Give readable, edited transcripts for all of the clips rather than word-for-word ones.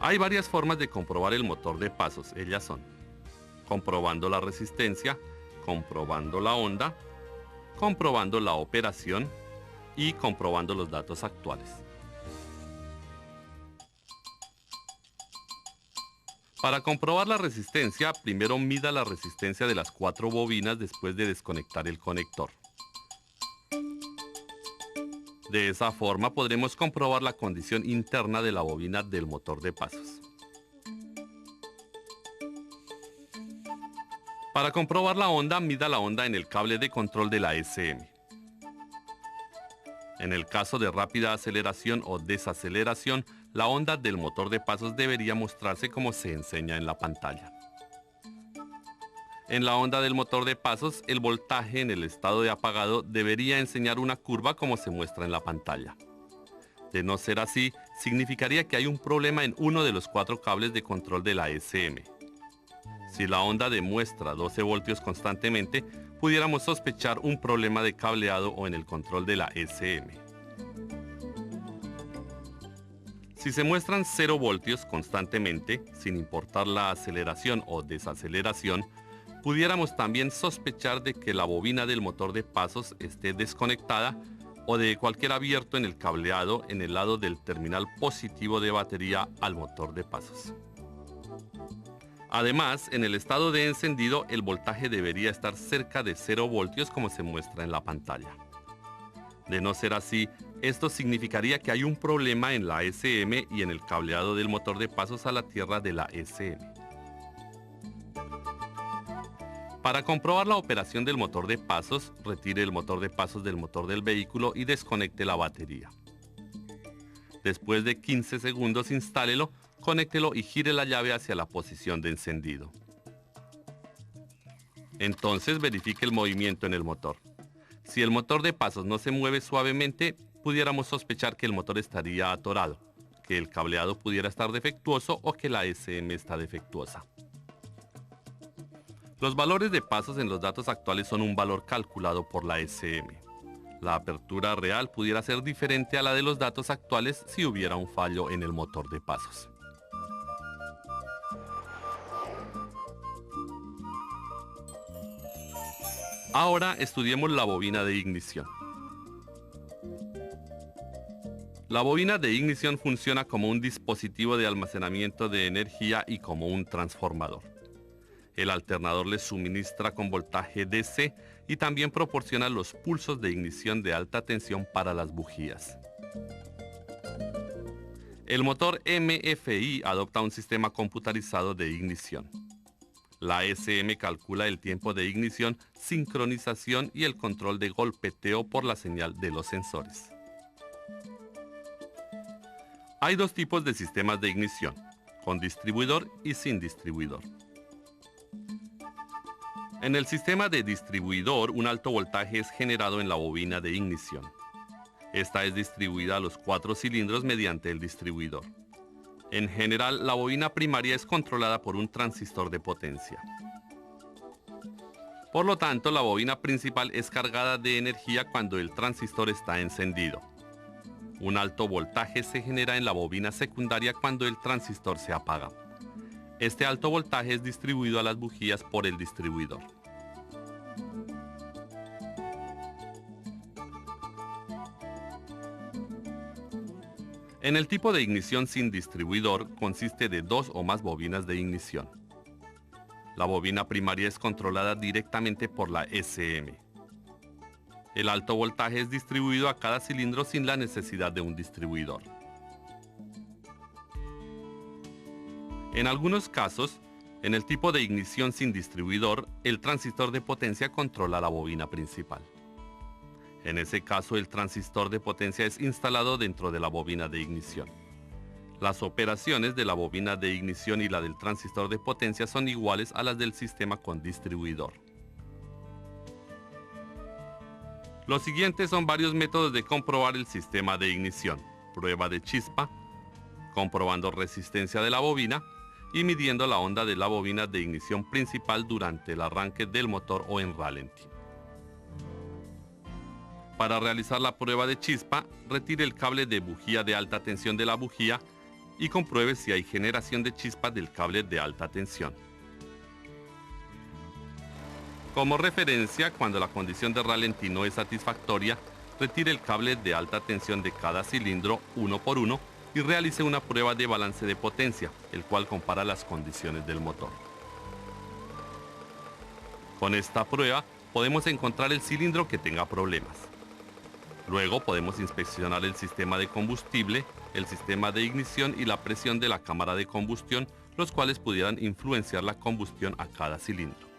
Hay varias formas de comprobar el motor de pasos. Ellas son comprobando la resistencia, comprobando la onda, comprobando la operación y comprobando los datos actuales. Para comprobar la resistencia, primero mida la resistencia de las 4 bobinas después de desconectar el conector. De esa forma podremos comprobar la condición interna de la bobina del motor de pasos. Para comprobar la onda, mida la onda en el cable de control de la SM. En el caso de rápida aceleración o desaceleración, la onda del motor de pasos debería mostrarse como se enseña en la pantalla. En la onda del motor de pasos, el voltaje en el estado de apagado debería enseñar una curva como se muestra en la pantalla. De no ser así, significaría que hay un problema en uno de los 4 cables de control de la SM. Si la onda demuestra 12 voltios constantemente, pudiéramos sospechar un problema de cableado o en el control de la SM. Si se muestran 0 voltios constantemente, sin importar la aceleración o desaceleración, pudiéramos también sospechar de que la bobina del motor de pasos esté desconectada o de cualquier abierto en el cableado en el lado del terminal positivo de batería al motor de pasos. Además, en el estado de encendido, el voltaje debería estar cerca de 0 voltios como se muestra en la pantalla. De no ser así, esto significaría que hay un problema en la SM y en el cableado del motor de pasos a la tierra de la SM. Para comprobar la operación del motor de pasos, retire el motor de pasos del motor del vehículo y desconecte la batería. Después de 15 segundos, instálelo, conéctelo y gire la llave hacia la posición de encendido. Entonces verifique el movimiento en el motor. Si el motor de pasos no se mueve suavemente, pudiéramos sospechar que el motor estaría atorado, que el cableado pudiera estar defectuoso o que la SM está defectuosa. Los valores de pasos en los datos actuales son un valor calculado por la SM. La apertura real pudiera ser diferente a la de los datos actuales si hubiera un fallo en el motor de pasos. Ahora estudiemos la bobina de ignición. La bobina de ignición funciona como un dispositivo de almacenamiento de energía y como un transformador. El alternador le suministra con voltaje DC y también proporciona los pulsos de ignición de alta tensión para las bujías. El motor MFI adopta un sistema computarizado de ignición. La SM calcula el tiempo de ignición, sincronización y el control de golpeteo por la señal de los sensores. Hay 2 tipos de sistemas de ignición, con distribuidor y sin distribuidor. En el sistema de distribuidor, un alto voltaje es generado en la bobina de ignición. Esta es distribuida a los 4 cilindros mediante el distribuidor. En general, la bobina primaria es controlada por un transistor de potencia. Por lo tanto, la bobina principal es cargada de energía cuando el transistor está encendido. Un alto voltaje se genera en la bobina secundaria cuando el transistor se apaga. Este alto voltaje es distribuido a las bujías por el distribuidor. En el tipo de ignición sin distribuidor consiste de 2 o más bobinas de ignición. La bobina primaria es controlada directamente por la SM. El alto voltaje es distribuido a cada cilindro sin la necesidad de un distribuidor. En algunos casos, en el tipo de ignición sin distribuidor, el transistor de potencia controla la bobina principal. En ese caso, el transistor de potencia es instalado dentro de la bobina de ignición. Las operaciones de la bobina de ignición y la del transistor de potencia son iguales a las del sistema con distribuidor. Los siguientes son varios métodos de comprobar el sistema de ignición: prueba de chispa, comprobando resistencia de la bobina y midiendo la onda de la bobina de ignición principal durante el arranque del motor o en ralentí. Para realizar la prueba de chispa, retire el cable de bujía de alta tensión de la bujía y compruebe si hay generación de chispas del cable de alta tensión. Como referencia, cuando la condición de Ralenti no es satisfactoria, retire el cable de alta tensión de cada cilindro uno por uno y realice una prueba de balance de potencia, el cual compara las condiciones del motor. Con esta prueba podemos encontrar el cilindro que tenga problemas. Luego podemos inspeccionar el sistema de combustible, el sistema de ignición y la presión de la cámara de combustión, los cuales pudieran influenciar la combustión a cada cilindro.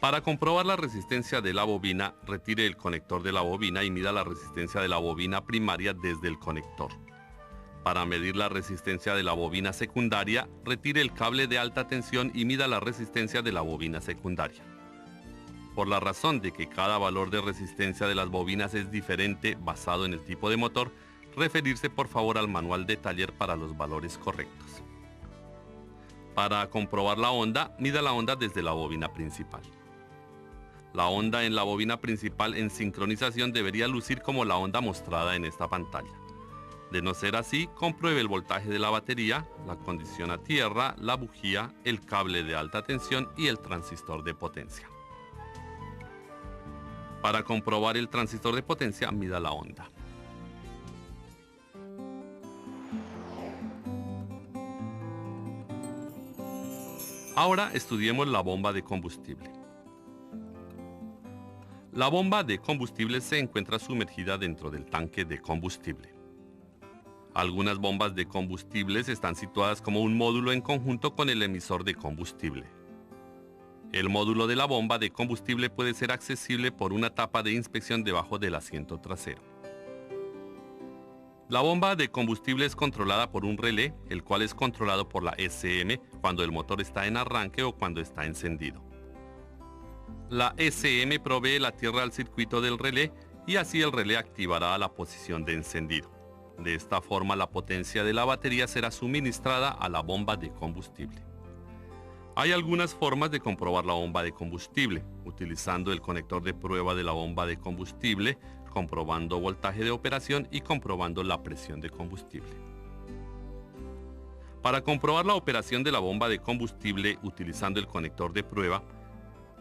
Para comprobar la resistencia de la bobina, retire el conector de la bobina y mida la resistencia de la bobina primaria desde el conector. Para medir la resistencia de la bobina secundaria, retire el cable de alta tensión y mida la resistencia de la bobina secundaria. Por la razón de que cada valor de resistencia de las bobinas es diferente basado en el tipo de motor, referirse por favor al manual de taller para los valores correctos. Para comprobar la onda, mida la onda desde la bobina principal. La onda en la bobina principal en sincronización debería lucir como la onda mostrada en esta pantalla. De no ser así, compruebe el voltaje de la batería, la condición a tierra, la bujía, el cable de alta tensión y el transistor de potencia. Para comprobar el transistor de potencia, mida la onda. Ahora estudiemos la bomba de combustible. La bomba de combustible se encuentra sumergida dentro del tanque de combustible. Algunas bombas de combustibles están situadas como un módulo en conjunto con el emisor de combustible. El módulo de la bomba de combustible puede ser accesible por una tapa de inspección debajo del asiento trasero. La bomba de combustible es controlada por un relé, el cual es controlado por la SM cuando el motor está en arranque o cuando está encendido. La SM provee la tierra al circuito del relé y así el relé activará la posición de encendido. De esta forma la potencia de la batería será suministrada a la bomba de combustible. Hay algunas formas de comprobar la bomba de combustible, utilizando el conector de prueba de la bomba de combustible, comprobando voltaje de operación y comprobando la presión de combustible. Para comprobar la operación de la bomba de combustible utilizando el conector de prueba,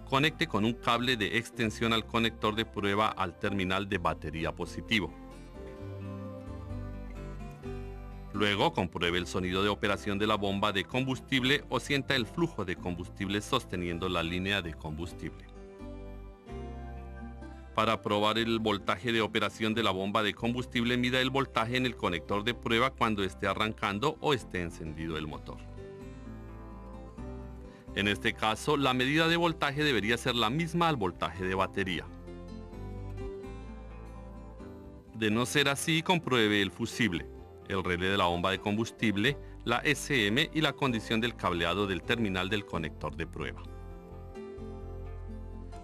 conecte con un cable de extensión al conector de prueba al terminal de batería positivo. Luego compruebe el sonido de operación de la bomba de combustible o sienta el flujo de combustible sosteniendo la línea de combustible. Para probar el voltaje de operación de la bomba de combustible, mida el voltaje en el conector de prueba cuando esté arrancando o esté encendido el motor. En este caso, la medida de voltaje debería ser la misma al voltaje de batería. De no ser así, compruebe el fusible, el relé de la bomba de combustible, la SM y la condición del cableado del terminal del conector de prueba.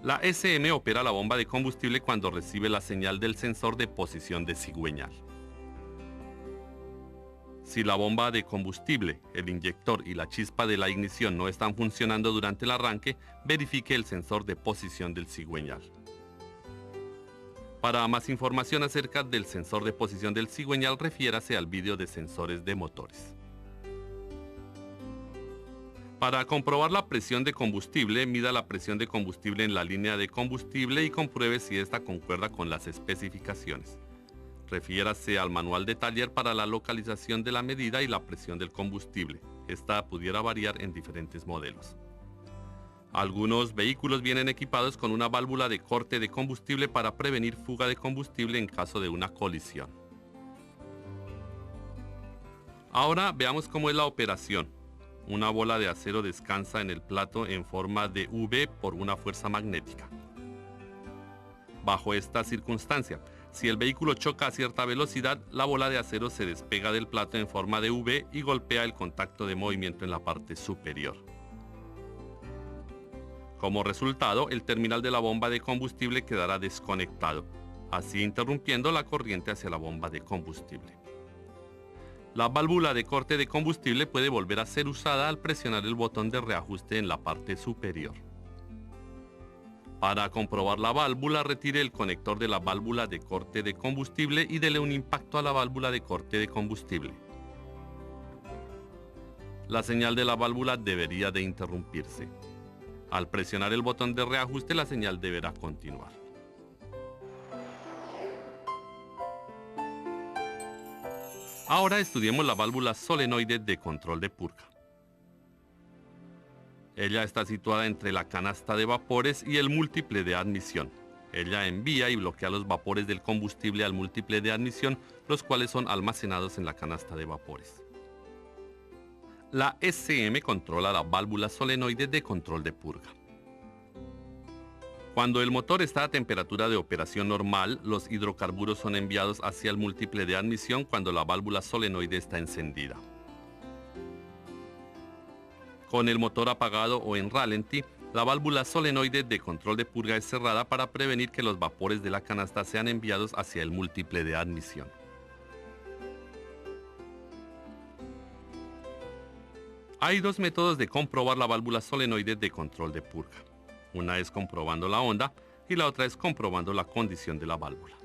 La SM opera la bomba de combustible cuando recibe la señal del sensor de posición de cigüeñal. Si la bomba de combustible, el inyector y la chispa de la ignición no están funcionando durante el arranque, verifique el sensor de posición del cigüeñal. Para más información acerca del sensor de posición del cigüeñal, refiérase al vídeo de sensores de motores. Para comprobar la presión de combustible, mida la presión de combustible en la línea de combustible y compruebe si esta concuerda con las especificaciones. Refiérase al manual de taller para la localización de la medida y la presión del combustible. Esta pudiera variar en diferentes modelos. Algunos vehículos vienen equipados con una válvula de corte de combustible para prevenir fuga de combustible en caso de una colisión. Ahora veamos cómo es la operación. Una bola de acero descansa en el plato en forma de V por una fuerza magnética. Bajo esta circunstancia, si el vehículo choca a cierta velocidad, la bola de acero se despega del plato en forma de V y golpea el contacto de movimiento en la parte superior. Como resultado, el terminal de la bomba de combustible quedará desconectado, así interrumpiendo la corriente hacia la bomba de combustible. La válvula de corte de combustible puede volver a ser usada al presionar el botón de reajuste en la parte superior. Para comprobar la válvula, retire el conector de la válvula de corte de combustible y dele un impacto a la válvula de corte de combustible. La señal de la válvula debería de interrumpirse. Al presionar el botón de reajuste, la señal deberá continuar. Ahora estudiemos la válvula solenoide de control de purga. Ella está situada entre la canasta de vapores y el múltiple de admisión. Ella envía y bloquea los vapores del combustible al múltiple de admisión, los cuales son almacenados en la canasta de vapores. La SM controla la válvula solenoide de control de purga. Cuando el motor está a temperatura de operación normal, los hidrocarburos son enviados hacia el múltiple de admisión cuando la válvula solenoide está encendida. Con el motor apagado o en ralentí, la válvula solenoide de control de purga es cerrada para prevenir que los vapores de la canasta sean enviados hacia el múltiple de admisión. Hay dos métodos de comprobar la válvula solenoide de control de purga. Una es comprobando la onda y la otra es comprobando la condición de la válvula.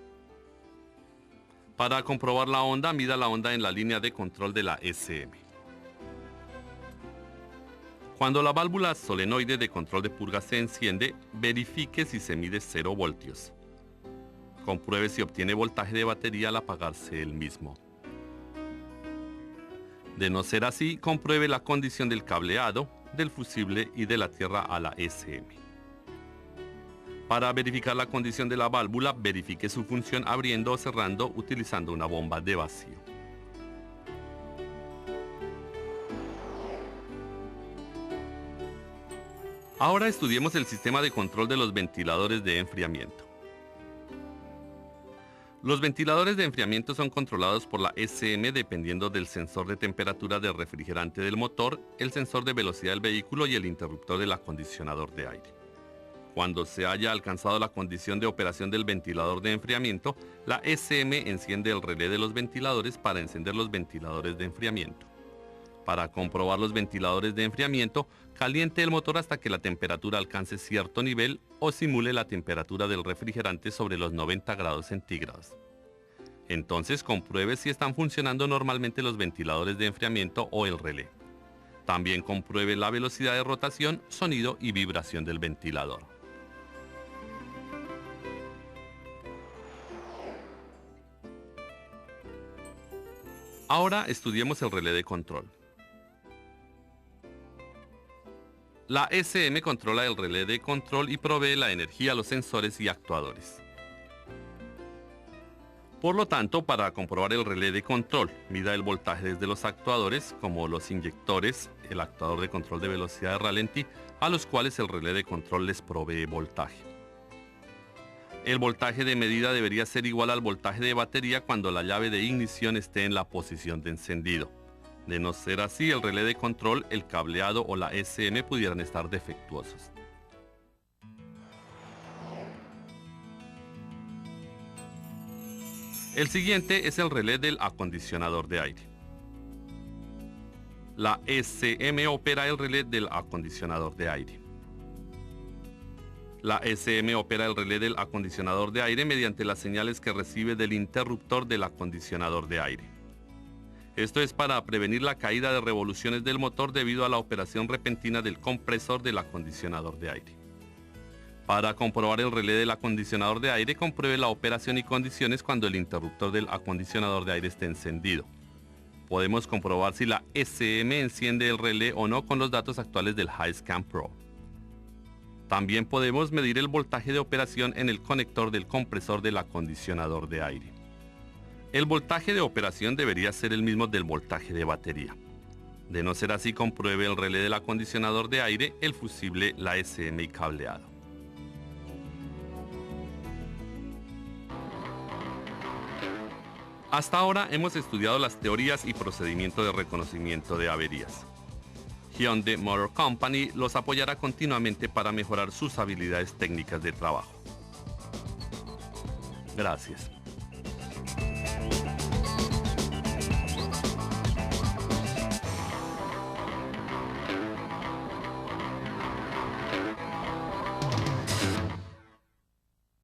Para comprobar la onda, mida la onda en la línea de control de la SM. Cuando la válvula solenoide de control de purga se enciende, verifique si se mide 0 voltios. Compruebe si obtiene voltaje de batería al apagarse el mismo. De no ser así, compruebe la condición del cableado, del fusible y de la tierra a la SM. Para verificar la condición de la válvula, verifique su función abriendo o cerrando utilizando una bomba de vacío. Ahora estudiemos el sistema de control de los ventiladores de enfriamiento. Los ventiladores de enfriamiento son controlados por la SM dependiendo del sensor de temperatura del refrigerante del motor, el sensor de velocidad del vehículo y el interruptor del acondicionador de aire. Cuando se haya alcanzado la condición de operación del ventilador de enfriamiento, la SM enciende el relé de los ventiladores para encender los ventiladores de enfriamiento. Para comprobar los ventiladores de enfriamiento, caliente el motor hasta que la temperatura alcance cierto nivel o simule la temperatura del refrigerante sobre los 90 grados centígrados. Entonces compruebe si están funcionando normalmente los ventiladores de enfriamiento o el relé. También compruebe la velocidad de rotación, sonido y vibración del ventilador. Ahora estudiemos el relé de control. La SM controla el relé de control y provee la energía a los sensores y actuadores. Por lo tanto, para comprobar el relé de control, mida el voltaje desde los actuadores, como los inyectores, el actuador de control de velocidad de ralentí, a los cuales el relé de control les provee voltaje. El voltaje de medida debería ser igual al voltaje de batería cuando la llave de ignición esté en la posición de encendido. De no ser así, el relé de control, el cableado o la SM pudieran estar defectuosos. El siguiente es el relé del acondicionador de aire. La SM opera el relé del acondicionador de aire. La SM opera el relé del acondicionador de aire mediante las señales que recibe del interruptor del acondicionador de aire. Esto es para prevenir la caída de revoluciones del motor debido a la operación repentina del compresor del acondicionador de aire. Para comprobar el relé del acondicionador de aire, compruebe la operación y condiciones cuando el interruptor del acondicionador de aire esté encendido. Podemos comprobar si la SM enciende el relé o no con los datos actuales del HiScan Pro. También podemos medir el voltaje de operación en el conector del compresor del acondicionador de aire. El voltaje de operación debería ser el mismo del voltaje de batería. De no ser así, compruebe el relé del acondicionador de aire, el fusible, la SM y cableado. Hasta ahora hemos estudiado las teorías y procedimientos de reconocimiento de averías. Hyundai Motor Company los apoyará continuamente para mejorar sus habilidades técnicas de trabajo. Gracias.